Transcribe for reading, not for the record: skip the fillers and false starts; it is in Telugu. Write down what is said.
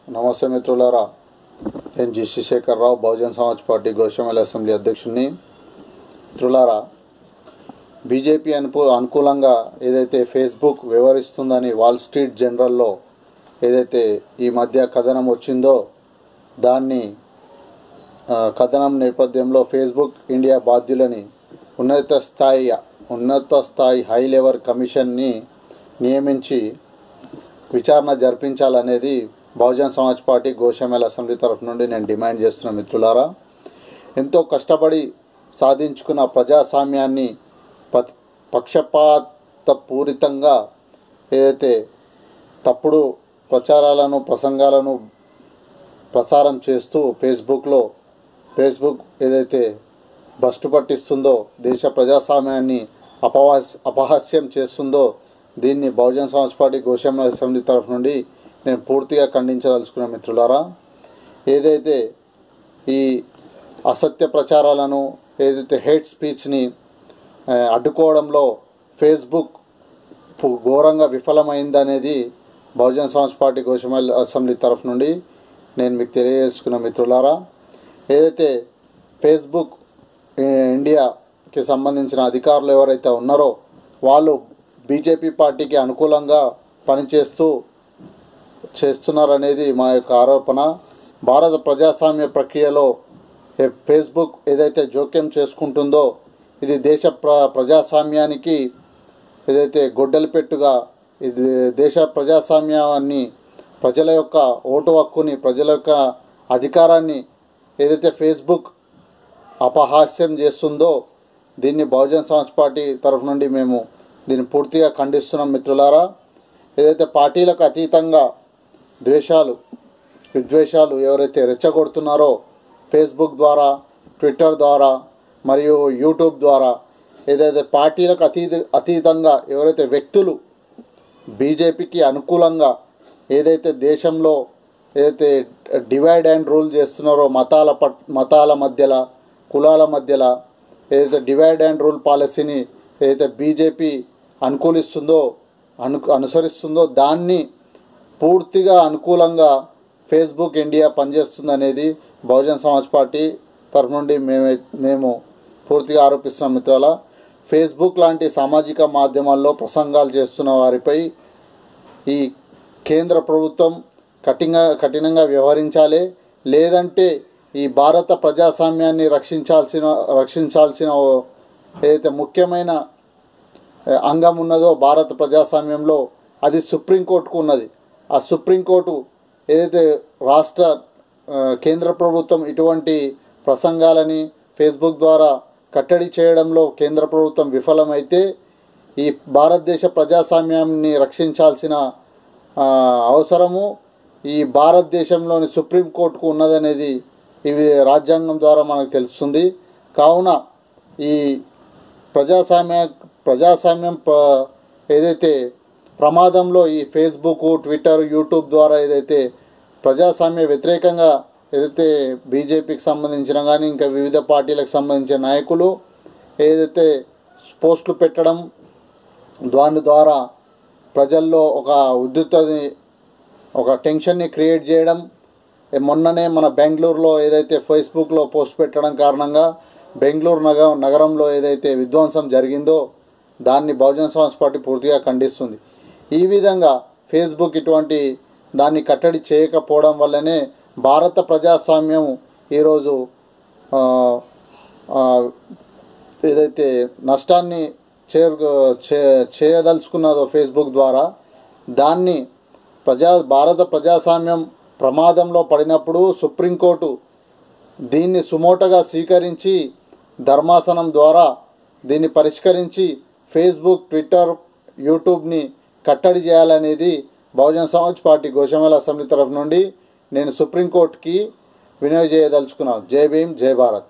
నమస్తే మిత్రులారా, నేను GC Shekhar Rao, Bahujan Samaj Party Goshamahal assembly అధ్యక్షుడిని. మిత్రులారా, బీజేపీ అనుకూలంగా ఏదైతే ఫేస్బుక్ వ్యవహరిస్తుందని వాల్ స్ట్రీట్ జర్నల్లో ఏదైతే ఈ మధ్య కథనం వచ్చిందో, దాన్ని కథనం నేపథ్యంలో ఫేస్బుక్ ఇండియా బాధ్యులని ఉన్నత స్థాయి హై లెవెల్ కమిషన్ని నియమించి విచారణ జరిపించాలనేది బహుజన్ సమాజ్ పార్టీ గోషామల్ అసెంబ్లీ తరఫు నుండి నేను డిమాండ్ చేస్తున్నాను. మిత్రులారా, ఎంతో కష్టపడి సాధించుకున్న ప్రజాస్వామ్యాన్ని పక్షపాతపూరితంగా ఏదైతే తప్పుడు ప్రచారాలను ప్రసంగాలను ప్రసారం చేస్తూ ఫేస్బుక్ ఏదైతే భ్రష్టు పట్టిస్తుందో, దేశ ప్రజాస్వామ్యాన్ని అపహాస్యం చేస్తుందో, దీన్ని బహుజన్ సమాజ్ పార్టీ గోషామల్ అసెంబ్లీ తరఫు నుండి నేను పూర్తిగా ఖండించదలుచుకున్న. మిత్రులారా, ఏదైతే ఈ అసత్య ప్రచారాలను ఏదైతే హేట్ స్పీచ్ని అడ్డుకోవడంలో ఫేస్బుక్ ఘోరంగా విఫలమైందనేది బహుజన్ సమాజ్ పార్టీ గోషామల్ అసెంబ్లీ తరఫు నుండి నేను మీకు తెలియజేసుకున్న. మిత్రులారా, ఏదైతే ఫేస్బుక్ ఇండియాకి సంబంధించిన అధికారులు ఎవరైతే ఉన్నారో వాళ్ళు బీజేపీ పార్టీకి అనుకూలంగా చేస్తున్నారనేది మా యొక్క ఆరోపణ. భారత ప్రజాస్వామ్య ప్రక్రియలో ఫేస్బుక్ ఏదైతే జోక్యం చేసుకుంటుందో, ఇది దేశ ప్రజాస్వామ్యానికి ఏదైతే గొడ్డలి పెట్టుగా, ఇది దేశ ప్రజాస్వామ్యాన్ని, ప్రజల యొక్క ఓటు హక్కుని, ప్రజల యొక్క అధికారాన్ని ఏదైతే ఫేస్బుక్ అపహాస్యం చేస్తుందో, దీన్ని బహుజన్ సమాజ్ పార్టీ తరఫు నుండి మేము దీన్ని పూర్తిగా ఖండిస్తున్నాం. మిత్రులారా, ఏదైతే పార్టీలకు అతీతంగా విద్వేషాలు ఎవరైతే రెచ్చగొడుతున్నారో ఫేస్బుక్ ద్వారా, ట్విట్టర్ ద్వారా మరియు యూట్యూబ్ ద్వారా, ఏదైతే పార్టీలకు అతీతంగా ఎవరైతే వ్యక్తులు బీజేపీకి అనుకూలంగా ఏదైతే దేశంలో ఏదైతే డివైడ్ అండ్ రూల్ చేస్తున్నారో, మతాల మధ్యలో, కులాల మధ్యలో ఏదైతే డివైడ్ అండ్ రూల్ పాలసీని ఏదైతే బీజేపీ అనుసరిస్తుందో, దాన్ని పూర్తిగా అనుకూలంగా ఫేస్బుక్ ఇండియా పనిచేస్తుందనేది బహుజన్ సమాజ్ పార్టీ తరఫు నుండి మేము పూర్తిగా ఆరోపిస్తున్నాం. మిత్రుల, ఫేస్బుక్ లాంటి సామాజిక మాధ్యమాల్లో ప్రసంగాలు చేస్తున్న వారిపై ఈ కేంద్ర ప్రభుత్వం కఠినంగా వ్యవహరించాలి. లేదంటే ఈ భారత ప్రజాస్వామ్యాన్ని రక్షించాల్సిన ఏదైతే ముఖ్యమైన అంగం ఉన్నదో భారత ప్రజాస్వామ్యంలో, అది సుప్రీంకోర్టుకు ఉన్నది. ఆ సుప్రీంకోర్టు ఏదైతే కేంద్ర ప్రభుత్వం ఇటువంటి ప్రసంగాలని ఫేస్బుక్ ద్వారా కట్టడి చేయడంలో కేంద్ర ప్రభుత్వం విఫలమైతే, ఈ భారతదేశ ప్రజాస్వామ్యాన్ని రక్షించాల్సిన అవసరము ఈ భారతదేశంలోని సుప్రీంకోర్టుకు ఉన్నదనేది ఇవి రాజ్యాంగం ద్వారా మనకు తెలుస్తుంది. కావున ఈ ప్రజాస్వామ్యం ఏదైతే ప్రమాదంలో ఈ ఫేస్బుక్, ట్విట్టర్, యూట్యూబ్ ద్వారా ఏదైతే ప్రజాస్వామ్య వ్యతిరేకంగా ఏదైతే బీజేపీకి సంబంధించిన కానీ ఇంకా వివిధ పార్టీలకు సంబంధించిన నాయకులు ఏదైతే పోస్టులు పెట్టడం, దాని ద్వారా ప్రజల్లో ఒక ఉద్రిక్తతని, ఒక టెన్షన్ని క్రియేట్ చేయడం, మొన్ననే మన బెంగళూరులో ఏదైతే ఫేస్బుక్లో పోస్ట్ పెట్టడం కారణంగా బెంగళూరు నగరంలో ఏదైతే విధ్వంసం జరిగిందో, దాన్ని బహుజన్ సమాజ్ పార్టీ పూర్తిగా ఖండిస్తుంది. ఈ విధంగా ఫేస్బుక్ ఇటువంటి దాన్ని కట్టడి చేయకపోవడం వల్లనే భారత ప్రజాస్వామ్యం ఈరోజు ఏదైతే నష్టాన్ని చేయదలుచుకున్నదో ఫేస్బుక్ ద్వారా, దాన్ని భారత ప్రజాస్వామ్యం ప్రమాదంలో పడినప్పుడు సుప్రీంకోర్టు దీన్ని సుమోటగా స్వీకరించి ధర్మాసనం ద్వారా దీన్ని పరిష్కరించి ఫేస్బుక్, ట్విట్టర్, యూట్యూబ్ని కట్టడి చేయాలనేది బహుజన్ సమాజ్ పార్టీ గోషామల్ అసెంబ్లీ తరఫు నుండి నేను సుప్రీంకోర్టుకి వినవి చేయదలుచుకున్నాను. జై భీమ్, జై భారత్.